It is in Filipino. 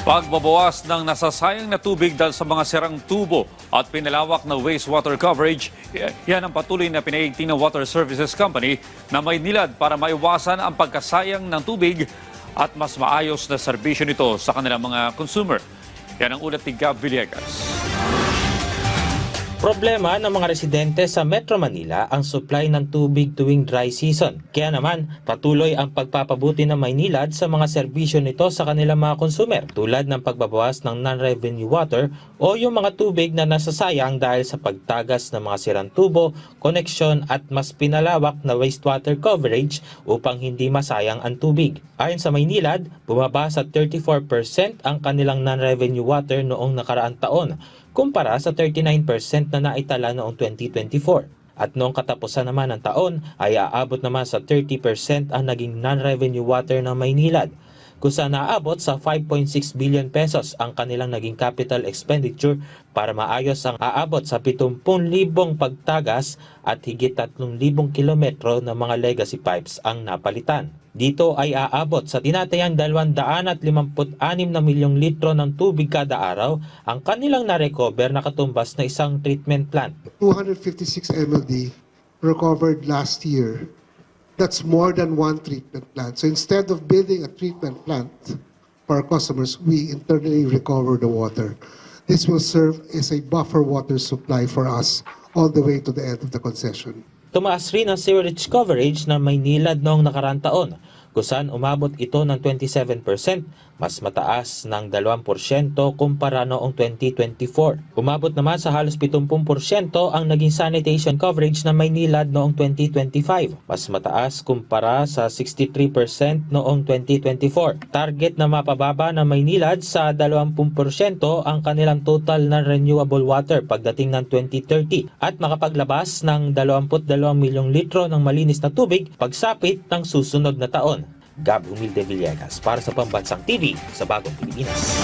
Pagbabawas ng nasasayang na tubig dahil sa mga sirang tubo at pinalawak na wastewater coverage, yan ang patuloy na pinaigting ng Water Services Company na may nilad para maiwasan ang pagkasayang ng tubig at mas maayos na serbisyo nito sa kanilang mga consumer. Yan ang ulat ni Gab Villegas. Problema ng mga residente sa Metro Manila ang supply ng tubig tuwing dry season. Kaya naman, patuloy ang pagpapabuti ng Maynilad sa mga serbisyo nito sa kanilang mga consumer tulad ng pagbabawas ng non-revenue water o yung mga tubig na nasasayang dahil sa pagtagas ng mga sirang tubo, koneksyon at mas pinalawak na wastewater coverage upang hindi masayang ang tubig. Ayon sa Maynilad, bumaba sa 34% ang kanilang non-revenue water noong nakaraang taon kumpara sa 39% na naitala noong 2024. At noong katapusan naman ng taon ay aabot naman sa 30% ang naging non-revenue water ng Maynilad, kung saan naabot sa 5.6 billion pesos ang kanilang naging capital expenditure para maayos ang aabot sa 70,000 pagtagas at higit 3,000 kilometro ng mga legacy pipes ang napalitan. Dito ay aabot sa tinatayang 256 na milyong litro ng tubig kada araw ang kanilang na-recover na katumbas na isang treatment plant. 256 MLD recovered last year. That's more than one treatment plant. So instead of building a treatment plant for our customers, we internally recover the water. This will serve as a buffer water supply for us all the way to the end of the concession. Tumaas rin ang sewerage coverage na Maynilad noong nakaraang taon, kung saan umabot ito ng 27%, mas mataas ng 2% kumpara noong 2024. Umabot naman sa halos 70% ang naging sanitation coverage ng Maynilad noong 2025, mas mataas kumpara sa 63% noong 2024. Target na mapababa ng Maynilad sa 20% ang kanilang total na renewable water pagdating ng 2030 at makapaglabas ng 22 milyong litro ng malinis na tubig pagsapit ng susunod na taon. Gab Humilde Villegas para sa Pambansang TV sa Bagong Pilipinas.